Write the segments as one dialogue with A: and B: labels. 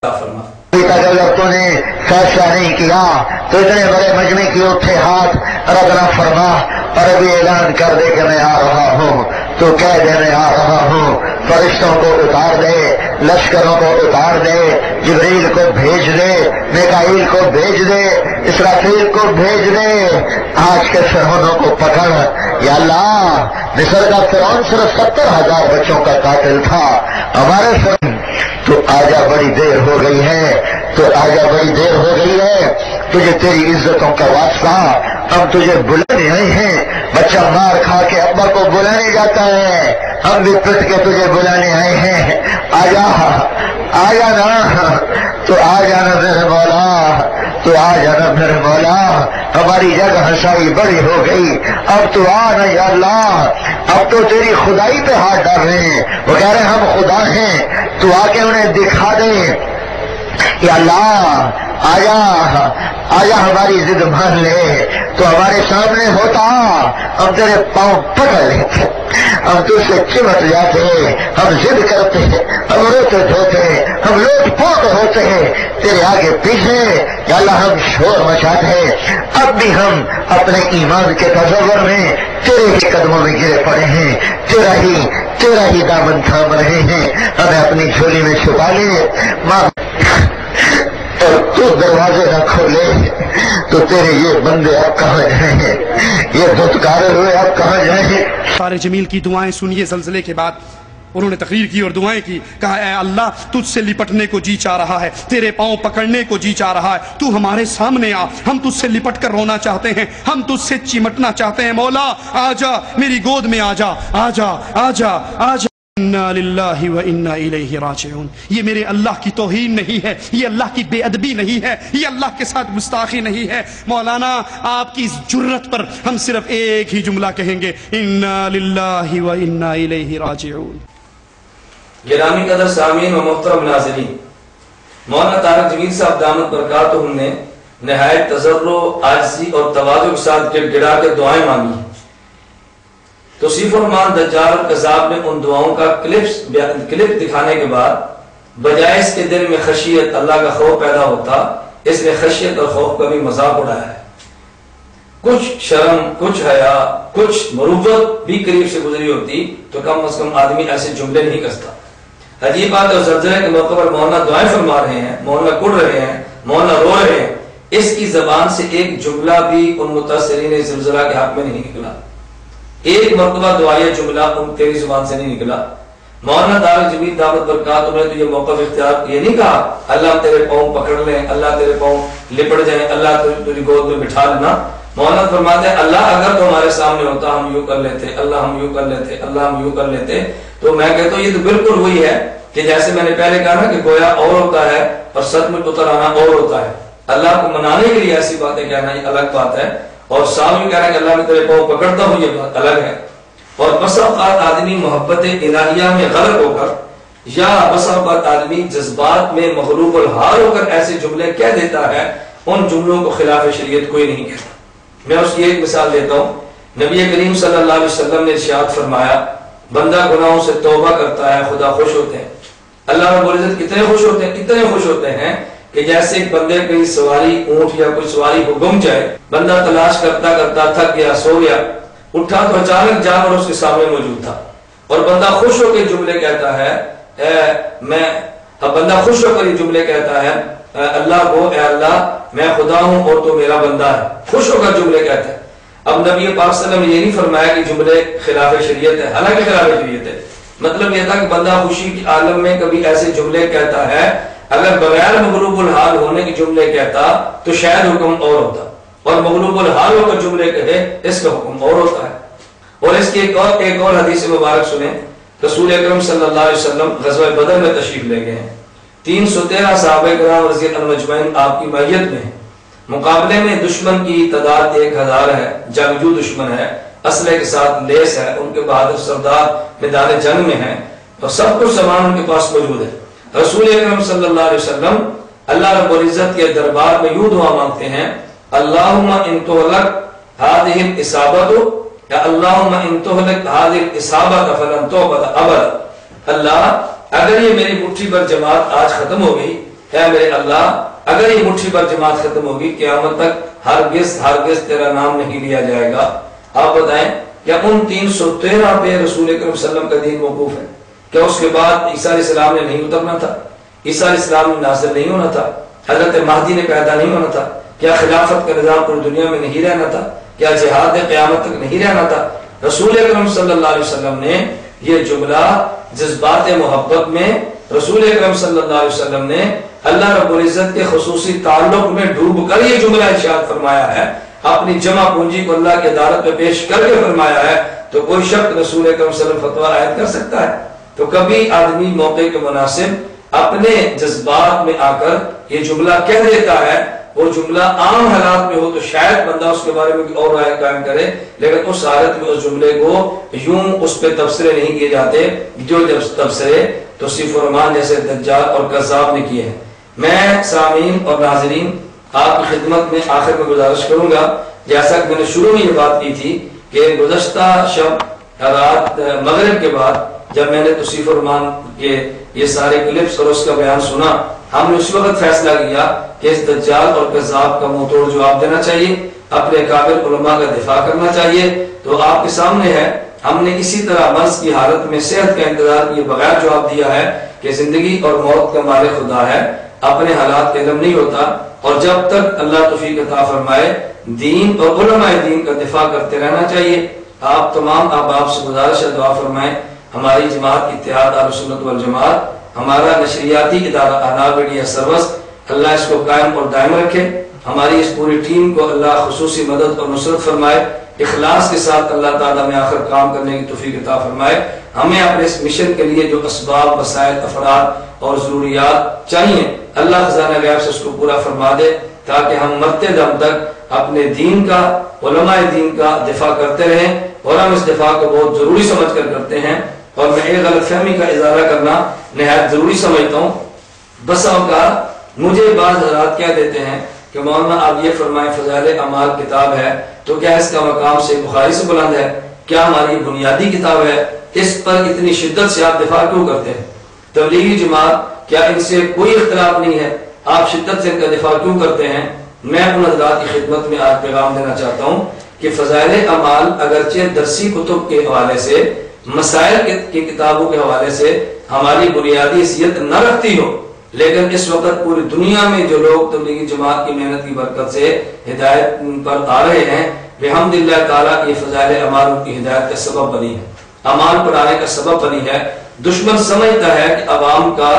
A: فرما۔
B: اگر تو نے فیصلہ نہیں کیا تو اتنے بڑے مجمع کی اٹھے ہاتھ رد نہ فرما اور ابھی اعلان کر دے کہ میں آ رہا ہوں، تو کہہ دے میں آ رہا ہوں، فرشتوں کو اتار دے، لشکروں کو اتار دے، جبریل کو بھیج دے، میکائیل کو بھیج دے، اسرافیل کو بھیج دے، آج کے فرعونوں کو پکڑ۔ یا اللہ، مصر کا فرعون صرف 70,000 بچوں کا قاتل تھا، ہمارے فرعون تو آجا بڑی دیر ہو گئی ہے، تو آجا بڑی دیر ہو گئی ہے، تجھے تیری عزتوں کا واسطہ، ہم تجھے بلانے آئے ہیں۔ بچہ مار کھا کے ابا کو بلانے جاتا ہے، ہم بھی پٹ کے تجھے بلانے آئے ہیں، آجا آجا نا، تو آ جانا میرے مولا، تو آ جانا میرے مولا، ہماری جگ ہنسائی بڑی ہو گئی، اب تو آ نا یا اللہ، اب تو تیری خدائی پہ ہاتھ ڈال رہے ہیں، وہ کہہ رہے ہیں ہم خدا ہیں، تو آ کے انہیں دکھا دے۔ یا اللہ آجا آجا، ہماری ضد مان لے، تو ہمارے سامنے ہوتا ہم تیرے پاؤں پکڑ لیتے، ہم تجھ سے چمٹ جاتے، ہم ضد کرتے، ہم روتے دھوتے، ہم لوٹ پوٹ ہوتے تیرے آگے پیچھے۔ یا اللہ ہم شور مچاتے، اب بھی ہم اپنے ایمان کے تصور میں تیرے ہی قدموں میں گرے پڑے ہیں، تیرا ہی دامن تھام رہے ہیں، ہمیں اپنی جھولی میں چھپا لے ماں، اور تو دروازے نہ کھولے تو تیرے یہ بندے اب کہاں جائیں، یہ دھتکارے ہوئے اب کہاں جائیں۔
C: سارے جمیل کی دعائیں سنیے۔ زلزلے کے بعد انہوں نے تقریر کی اور دعائیں کی، کہا اے اللہ تجھ سے لپٹنے کو جی چاہ رہا ہے، تیرے پاؤں پکڑنے کو جی چاہ رہا ہے، تو ہمارے سامنے آ، ہم تجھ سے لپٹ کر رونا چاہتے ہیں، ہم تجھ سے چمٹنا چاہتے ہیں، مولا آجا میری گود میں آجا آجا آجا آجا۔ انا للہ و انا الیہ راجعون۔ یہ میرے اللہ کی توہین نہیں ہے، یہ اللہ کی بے ادبی نہیں ہے، یہ اللہ کے ساتھ گستاخی نہیں ہے۔ مولانا آپ کی اس جرت پر ہم صرف ایک ہی جملہ کہیں گے، انا للہ و انا الیہ راجعون۔
A: گرامی قدر سامعین و محترم ناظرین، مولانا طارق جمیل صاحب دامت برکاتہم نے نہایت تضرع، عاجزی اور تواضع کے ساتھ گڑ گڑا کے دعائیں مانگی ہیں۔ توصیف الرحمان دجال کذاب نے ان دعاؤں کا کلپ دکھانے کے بعد بجائے اس کے دل میں خشیت، اللہ کا خوف پیدا ہوتا، اس نے خشیت اور خوف کا بھی مذاق اڑایا ہے۔ کچھ شرم، کچھ حیا، کچھ مروت بھی قریب سے گزری ہوتی تو کم از کم آدمی ایسے جملے نہیں کرتا۔ عجیب بات ہے، زلزلے کے موقع پر مولانا دعائیں فرما رہے ہیں، مولانا کڑ رہے ہیں، مولانا رو رہے ہیں، اس کی زبان سے ایک جملہ بھی ان متاثرین زلزلہ کے حق میں نہیں نکلا، ایک مرتبہ دعائیہ جملہ ان تیری زبان سے نہیں نکلا۔ مولانا طارق جمیل دامت برکاتہم نے تو یہ موقف اختیار یہ نہیں کہا اللہ تیرے پاؤں پکڑ لیں، اللہ تیرے پاؤں لپٹ جائیں، اللہ تیری گود میں بٹھا لینا۔ مولانا فرماتے ہیں اللہ اگر تو ہمارے سامنے ہوتا ہم یوں کر لیتے، اللہ ہم یوں کر لیتے، اللہ ہم یوں کر لیتے، تو میں کہتا ہوں یہ تو بالکل وہی ہے کہ جیسے میں نے پہلے کہا نا کہ گویا اور ہوتا ہے اور سچ میں اتر آنا اور ہوتا ہے۔ اللہ کو منانے کے لیے ایسی باتیں کہنا یہ الگ بات ہے، اور سامنے کہنا کہ اللہ میں تیرے پاؤں پکڑتا ہوں یہ بات الگ ہے۔ اور بس اوقات آدمی محبت الہیہ میں غرق ہو کر یا بس اوقات آدمی جذبات میں مغلوب الحال ہو کر ایسے جملے کہہ دیتا ہے، ان جملوں کو خلاف شریعت کوئی نہیں کہتا۔ میں اس کی ایک مثال دیتا ہوں۔ نبی کریم صلی اللہ علیہ وسلم نے ارشاد فرمایا بندہ گناہوں سے توبہ کرتا ہے خدا خوش ہوتے ہیں۔ اللہ رب العزت کتنے خوش ہوتے ہیں، اتنے خوش ہوتے ہیں کہ جیسے ایک بندے کی سواری اونٹ یا کوئی سواری کو گم جائے، بندہ تلاش کرتا کرتا تھک گیا، سو گیا، اٹھا تو اچانک جانور اس کے سامنے موجود تھا، اور بندہ خوش ہو کے جملے کہتا ہے بندہ خوش ہو کر یہ جملے کہتا ہے اللہ کو اے اللہ میں خدا ہوں اور تو میرا بندہ ہے، خوش ہو کر جملے کہتا ہے۔ اب نبی پاک صلی اللہ علیہ وسلم نے یہ نہیں فرمایا کہ جملے خلاف شریعت ہے، حالانکہ خلاف شریعت ہے، مطلب یہ تھا کہ بندہ خوشی کی عالم میں کبھی ایسے جملے کہتا ہے، اگر بغیر مغلوب الحال ہونے کے جملے کہتا تو شاید حکم اور ہوتا، اور مغلوب الحال ہو کر جملے کہے اس کا حکم اور ہوتا ہے۔ اور اس کی ایک اور حدیث مبارک سنیں۔ رسول اکرم صلی اللہ علیہ وسلم غزوہ بدر میں تشریف لے گئے ہیں، 313 صحابہ کرام رضی اللہ مجمعین آپ کی معیت میں ہیں، مقابلے میں دشمن کی تعداد 1000 ہے، جنگجو دشمن ہے، اسلحے کے ساتھ لیس ہے، ان کے بہادر سردار میدان جنگ میں ہیں، اور سب کچھ سامان ان کے پاس موجود ہے۔ رسول اکرم صلی اللہ علیہ وسلم اللہ رب العزت کے دربار میں یوں دعا مانگتے ہیں اللہم ان تہلک هذه الإصابة یا اللہم ان تہلک هذه الإصابة فلن تعبد ابدا، اللہ اگر یہ میری مٹھی پر جماعت آج ختم ہو گئی اے میرے اللہ اگر یہ مٹھی پر جماعت ختم ہوگی قیامت تک ہرگز تیرا نام نہیں لیا جائے گا۔ آپ بتائیں کیا ان 313 پہ رسول اکرم صلی اللہ علیہ وسلم کا دین موقوف ہے؟ کیا اس کے بعد عیسیٰ علیہ السلام نے نہیں اترنا تھا؟ عیسیٰ علیہ السلام نے نازل نہیں ہونا تھا؟ حضرت مہدی نے پیدا نہیں ہونا تھا؟ کیا خلافت کا نظام پوری دنیا میں نہیں رہنا تھا؟ کیا جہاد قیامت تک نہیں رہنا تھا؟ رسول اکرم صلی اللہ علیہ وسلم نے یہ جملہ جذبات محبت میں رسول اکرم صلی اللہ علیہ وسلم نے اللہ رب العزت کے خصوصی تعلق میں ڈوب کر یہ جملہ ارشاد فرمایا ہے، اپنی جمع پونجی کو اللہ کی عدالت میں پیش کر کے فرمایا ہے، تو کوئی شخص رسول اکرم صلی اللہ علیہ وسلم فتویٰ عائد کر سکتا ہے؟ تو کبھی آدمی موقع کے مناسب اپنے جذبات میں آ کر یہ جملہ کہہ دیتا ہے، وہ جملہ عام حالات میں ہو تو شاید بندہ اس کے بارے میں اور رائے قائم کرے، لیکن اس حالت میں اس جملے کو یوں اس پہ تبصرے نہیں کیے جاتے جو تبصرے توصیف الرحمان جیسے دجال اور کذاب نے کیے ہیں۔ میں سامعین اور ناظرین آپ کی خدمت میں آخر میں گزارش کروں گا، جیسا کہ میں نے شروع میں یہ بات کی تھی کہ گزشتہ شب رات مغرب کے بعد جب میں نے توصیف الرحمان کے یہ سارے کلپس اور اس کا بیان سنا، ہم نے اس وقت فیصلہ کیا کہ اس دجال اور کذاب کا منہ توڑ جواب دینا چاہیے، اپنے کابر علماء کا دفاع کرنا چاہیے۔ تو آپ کے سامنے ہے، ہم نے اسی طرح مرض کی حالت میں صحت کا انتظار کیے بغیر جواب دیا ہے کہ زندگی اور موت کا مالک خدا ہے، اپنے حالات کا علم نہیں ہوتا، اور جب تک اللہ توفیق عطا فرمائے دین اور علماء دین کا دفاع کرتے رہنا چاہیے۔ آپ تمام احباب سے گزارش ہے دعا فرمائیں، ہماری جماعت اتحاد اہل سنت والجماعت، ہمارا نشریاتی ادارہ آناب میڈیا سروس، اللہ اس کو قائم اور دائم رکھے، ہماری اس پوری ٹیم کو اللہ خصوصی مدد اور نصرت فرمائے، اخلاص کے ساتھ اللہ تعالیٰ میں آخر کام کرنے کی توفیق عطا فرمائے۔ ہمیں اپنے اس مشن کے لیے جو اسباب، وسائل، افراد اور ضروریات چاہیے، اللہ خزانہ غیب سے اس کو پورا فرما دے، تاکہ ہم مرتے دم تک اپنے دین کا، علماء دین کا دفاع کرتے رہیں، اور ہم اس دفاع کو بہت ضروری سمجھ کر کرتے ہیں۔ اور میں ایک غلط فہمی کا اظہار کرنا نہایت ضروری سمجھتا ہوں۔ بس اوقات مجھے بعض حضرات کہہ دیتے ہیں کہ مولانا آپ یہ فرمائیں فضائل اعمال کتاب ہے تو کیا اس کا مقام سے بخاری سے بلند ہے؟ کیا ہماری بنیادی کتاب ہے؟ اس پر اتنی شدت سے آپ دفاع کیوں کرتے ہیں؟ تبلیغی جماعت کیا ان سے کوئی اختلاف نہیں ہے؟ آپ شدت سے ان کا دفاع کیوں کرتے ہیں؟ میں ان حضرات کی خدمت میں آج پیغام دینا چاہتا ہوں کہ فضائل اعمال اگرچہ درسی کتب کے حوالے سے، مسائل کی کتابوں کے حوالے سے ہماری بنیادی حیثیت نہ رکھتی ہو، لیکن اس وقت پوری دنیا میں جو لوگ تبلیغی جماعت کی محنت کی برکت سے ہدایت پر آ رہے ہیں، بحمداللہ تعالیٰ یہ فضائل اعمال ان کی ہدایت کا سبب بنی ہے، اعمال پڑھانے کا سبب بنی ہے۔ دشمن سمجھتا ہے کہ عوام کا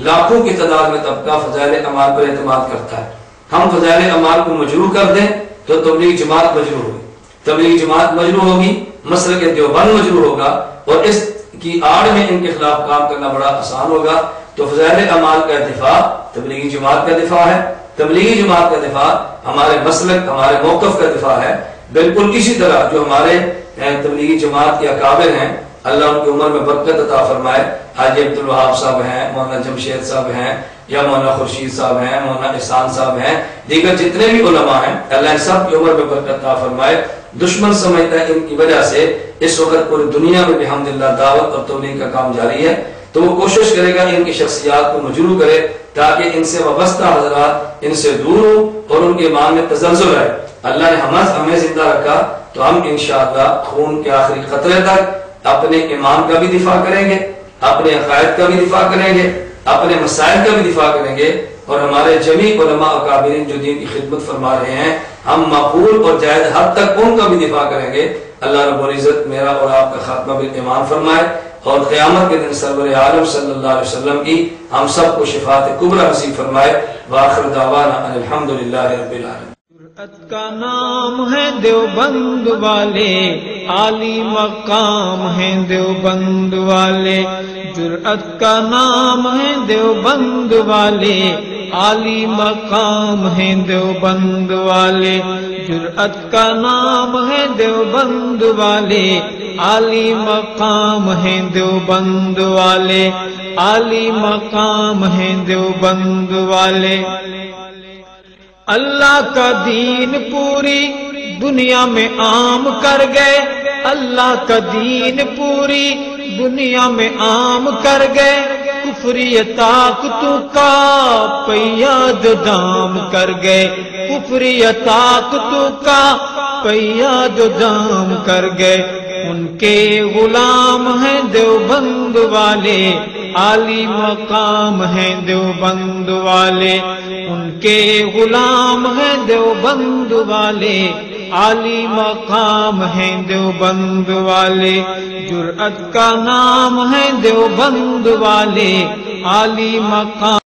A: لاکھوں کی تعداد میں طبقہ فضائل اعمال پر اعتماد کرتا ہے، ہم فضائل اعمال کو مجروح کر دیں تو تبلیغی جماعت مجروح ہوگی، تبلیغی جماعت مجروح ہوگی، مسلک دیوبند مجروح ہوگا، اور اس کی آڑ میں ان کے خلاف کام کرنا بڑا آسان ہوگا۔ تو فضائل اعمال کا دفاع تبلیغی جماعت کا دفاع ہے، تبلیغی جماعت کا دفاع ہمارے مسلک، ہمارے موقف کا دفاع ہے۔ بالکل اسی طرح جو ہمارے تبلیغی جماعت کے اکابر ہیں، اللہ ان کی عمر میں برکت عطا فرمائے، حاجی عبدالوہاب صاحب ہیں، مولانا جمشید صاحب ہیں، یا مولانا خورشید صاحب ہیں، مولانا احسان صاحب ہیں، دیگر جتنے بھی علماء ہیں، اللہ ان سب کی عمر میں برکت عطا فرمائے۔ دشمن سمجھتا ہے ان کی وجہ سے اس وقت پوری دنیا میں بحمداللہ دعوت اور تبلیغ کا کام جاری ہے، تو وہ کوشش کرے گا ان کی شخصیات کو مجروح کرے تاکہ ان سے وابستہ حضرات ان سے دور ہوں اور ان کے ایمان میں تزلزل آئے۔ اللہ نے ہمیں زندہ رکھا تو ہم انشاءاللہ خون کے آخری قطرے تک اپنے ایمان کا بھی دفاع کریں گے، اپنے عقائد کا بھی دفاع کریں گے، اپنے مسائل کا بھی دفاع کریں گے، اور ہمارے جمیع علماء اکابرین جو دین کی خدمت فرما رہے ہیں، ہم معقول اور جائز حد تک ان کا بھی دفاع کریں گے۔ اللہ رب العزت میرا اور آپ کا خاتمہ بالایمان فرمائے، اور قیامت کے دن سرور عالم صلی اللہ علیہ وسلم کی ہم سب کو شفاعت کبریٰ نصیب فرمائے۔ وآخر دعوانا ان الحمدللہ رب العالمین۔
D: جرأت کا نام ہے دیوبند والے، عالی مقام ہے دیوبند والے، جرأت کا نام ہے دیوبند والے، عالی مقام ہے دیوبند والے، جرأت کا نام ہے دیوبند والے، عالی مقام ہے دیوبند والے، عالی مقام ہے دیوبند والے۔ اللہ کا دین پوری دنیا میں عام کر گئے، اللہ کا دین پوری دنیا میں عام کر گئے، کفری طاقتوں کا پہیا جو دام کر گئے، کفری طاقتوں کا پہیا جو دام کر گئے، ان کے غلام ہیں دیوبند والے، عالی مقام ہیں دیوبند والے، ان کے غلام ہیں دیوبند والے، عالی مقام ہیں دیوبند والے، جرأت کا نام ہے دیوبند والے، عالی مقام